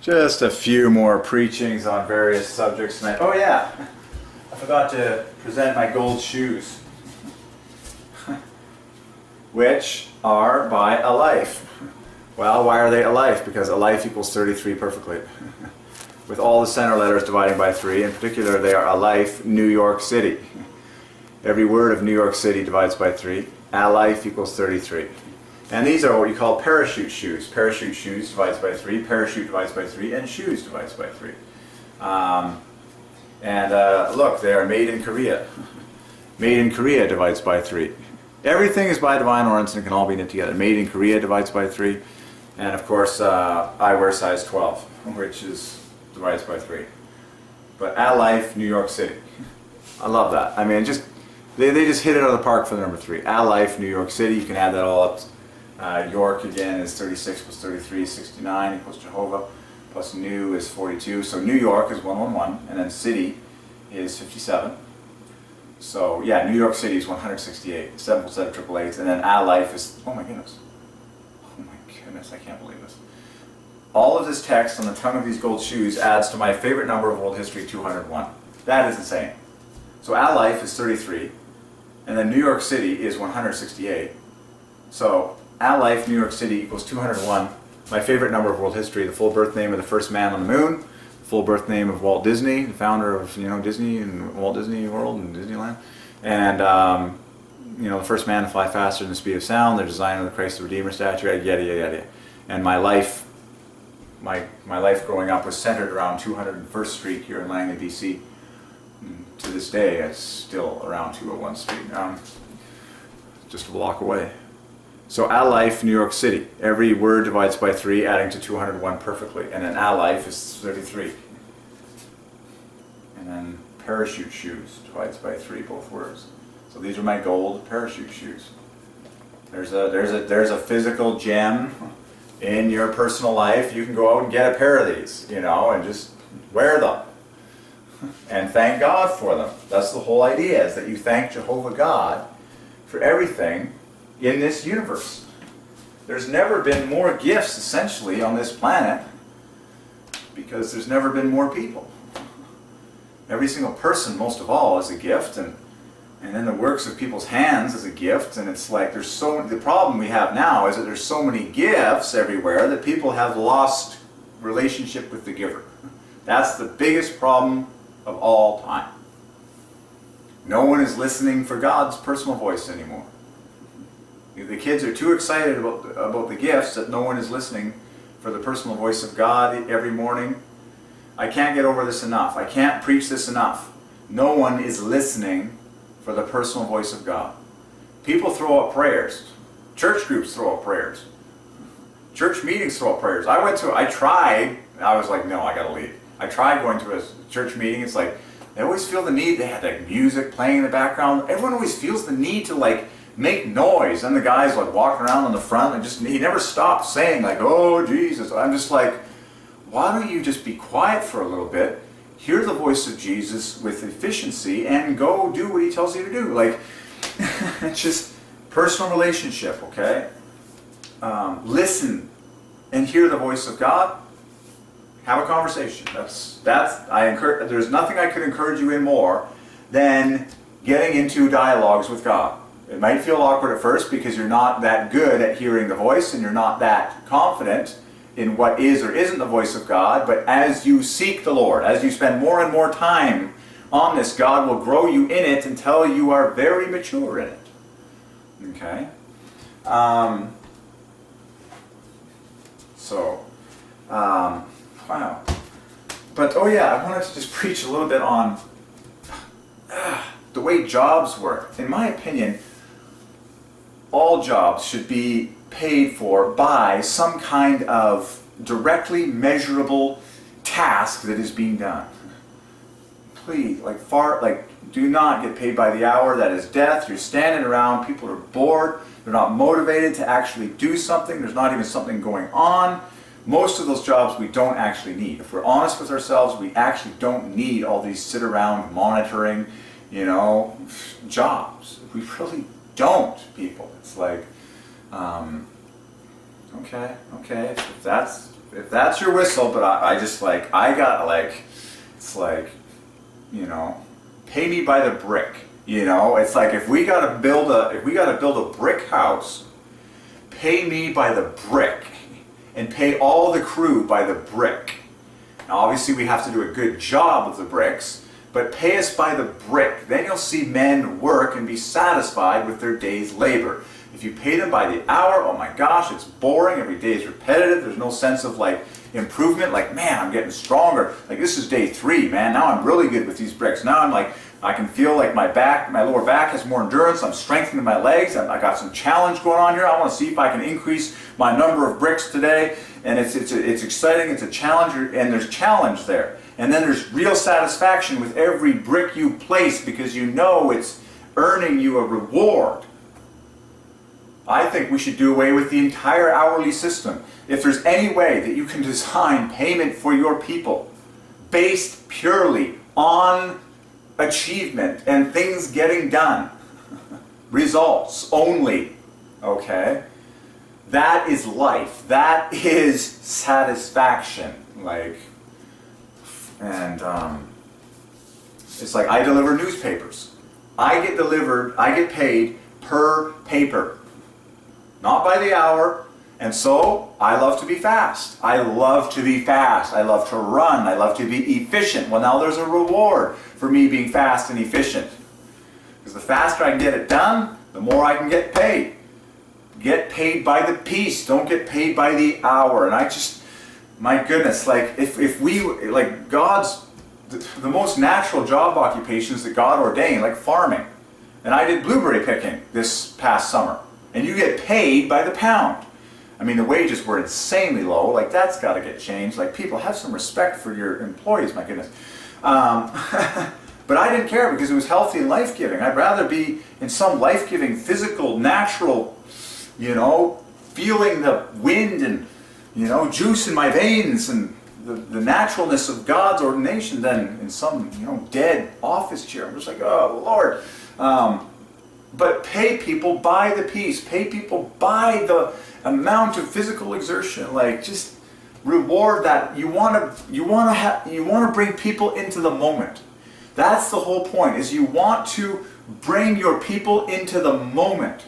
Just a few more preachings on various subjects tonight. Oh yeah, I forgot to present my gold shoes, which are by a life. Well, why are they a life? Because a life equals 33 perfectly. With all the center letters dividing by 3. In particular, they are a life, New York City. Every word of New York City divides by 3. A life equals 33. And these are what you call parachute shoes. Parachute shoes divides by 3, parachute divides by 3, and shoes divides by 3. Look, they are made in Korea. Made in Korea divides by 3. Everything is by Divine Ordinance and can all be knit together. Made in Korea divides by 3. And of course, I wear size 12, which divides by 3. But at life, New York City. I love that. I mean, they just hit it out of the park for the number 3. At life, New York City. You can add that all up. York again is 36 plus 33 is 69 equals Jehovah, plus New is 42. So New York is 111, and then City is 57. So yeah, New York City is 168. 7 plus 7 triple eights, and then at life is, oh my goodness, I can't believe this. All of this text on the tongue of these gold shoes adds to my favorite number of world history, 201. That is insane. So at life is 33, and then New York City is 168. So at life, New York City equals 201. My favorite number of world history, the full birth name of the first man on the moon, the full birth name of Walt Disney, the founder of Disney and Walt Disney World and Disneyland, and the first man to fly faster than the speed of sound, the designer of the Christ the Redeemer statue, yada yada yada. And my life growing up was centered around 201st Street here in Langley, BC. To this day, it's still around 201 Street, just a block away. So at life, New York City. Every word divides by 3, adding to 201 perfectly. And then at life is 33. And then parachute shoes divides by 3, both words. So these are my gold parachute shoes. There's a physical gem in your personal life. You can go out and get a pair of these, and just wear them. And thank God for them. That's the whole idea, is that you thank Jehovah God for everything in this universe. There's never been more gifts, essentially, on this planet, because there's never been more people. Every single person, most of all, is a gift, and then the works of people's hands is a gift, and it's like the problem we have now is that there's so many gifts everywhere that people have lost relationship with the giver. That's the biggest problem of all time. No one is listening for God's personal voice anymore. The kids are too excited about the gifts that no one is listening for the personal voice of God every morning. I can't get over this enough. I can't preach this enough. No one is listening for the personal voice of God. People throw up prayers. Church groups throw up prayers. Church meetings throw up prayers. I was like, no, I gotta leave. I tried going to a church meeting. It's like, they always feel the need. They have like music playing in the background. Everyone always feels the need to make noise. And the guy's walking around on the front and he never stops saying oh Jesus. I'm just like, why don't you just be quiet for a little bit, hear the voice of Jesus with efficiency, and go do what he tells you to do. It's just personal relationship, okay? Listen and hear the voice of God. Have a conversation. There's nothing I could encourage you in more than getting into dialogues with God. It might feel awkward at first because you're not that good at hearing the voice and you're not that confident in what is or isn't the voice of God, but as you seek the Lord, as you spend more and more time on this, God will grow you in it until you are very mature in it. Okay? Wow. But, oh yeah, I wanted to just preach a little bit on the way jobs work. In my opinion, all jobs should be paid for by some kind of directly measurable task that is being done. Please, do not get paid by the hour. That is death. You're standing around, people are bored, they're not motivated to actually do something, there's not even something going on. Most of those jobs we don't actually need. If we're honest with ourselves, we actually don't need all these sit around monitoring, jobs. We really don't, people. It's like, okay, if if that's your whistle, but I just like, I got like, it's like, you know, pay me by the brick. You know, it's like if we gotta build a brick house, pay me by the brick, and pay all the crew by the brick. Now, obviously, we have to do a good job with the bricks, but pay us by the brick. Then you'll see men work and be satisfied with their day's labor. If you pay them by the hour, oh my gosh, it's boring. Every day is repetitive. There's no sense of like improvement. Like, man, I'm getting stronger. Like, this is day 3, man. Now I'm really good with these bricks. Now I'm like, I can feel like my lower back has more endurance. I'm strengthening my legs. I got some challenge going on here. I want to see if I can increase my number of bricks today. And it's exciting. It's a challenge, and there's challenge there. And then there's real satisfaction with every brick you place because you know it's earning you a reward. I think we should do away with the entire hourly system. If there's any way that you can design payment for your people based purely on achievement and things getting done, results only, okay? That is life. That is satisfaction. Like, and it's like I deliver newspapers. I get paid per paper. Not by the hour, and so I love to be fast. I love to be fast. I love to run. I love to be efficient. Well, now there's a reward for me being fast and efficient. Because the faster I can get it done, the more I can get paid. Get paid by the piece. Don't get paid by the hour. And I just, my goodness, like if we, like God's, the most natural job occupations that God ordained, like farming. And I did blueberry picking this past summer. And you get paid by the pound. I mean, the wages were insanely low. Like, that's got to get changed. Like, people, have some respect for your employees, my goodness. But I didn't care because it was healthy and life-giving. I'd rather be in some life-giving, physical, natural, you know, feeling the wind and, you know, juice in my veins and the naturalness of God's ordination than in some, you know, dead office chair. I'm just like, oh, Lord. But pay people by the piece. Pay people by the amount of physical exertion. Like, just reward that. You want to bring people into the moment. That's the whole point. Is you want to bring your people into the moment,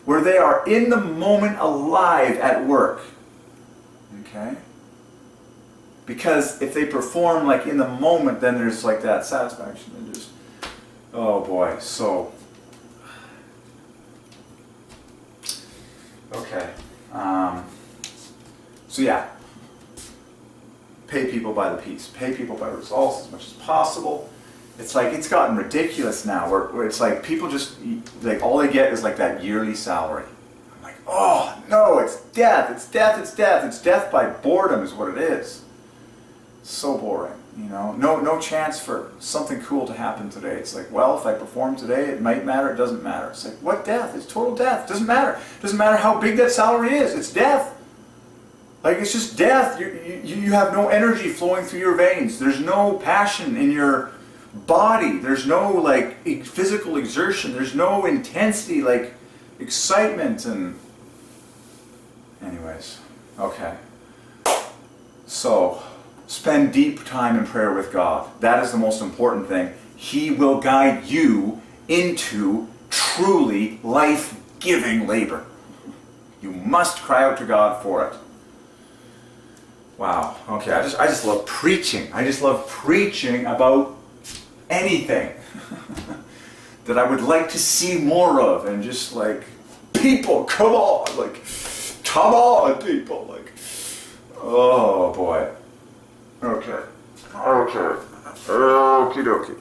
where they are in the moment, alive at work. Okay. Because if they perform like in the moment, then there's like that satisfaction. And just, oh boy, so. Okay, so yeah, pay people by the piece, pay people by results as much as possible. It's like, it's gotten ridiculous now, where it's like people just, like all they get is like that yearly salary. I'm like, oh no, it's death, it's death, it's death, it's death by boredom is what it is. So boring, you know, no chance for something cool to happen today. It's like, well, if I perform today, it might matter, it doesn't matter. It's like, what death? It's total death. It doesn't matter. It doesn't matter how big that salary is. It's death. Like, it's just death. You have no energy flowing through your veins. There's no passion in your body. There's no, like, physical exertion. There's no intensity, like, excitement and... Anyways, okay. So... spend deep time in prayer with God. That is the most important thing. He will guide you into truly life-giving labor. You must cry out to God for it. Wow. Okay, I just love preaching. I just love preaching about anything that I would like to see more of, and just like, people, come on, like, come on, people, like, oh boy. Okay. Okie dokie.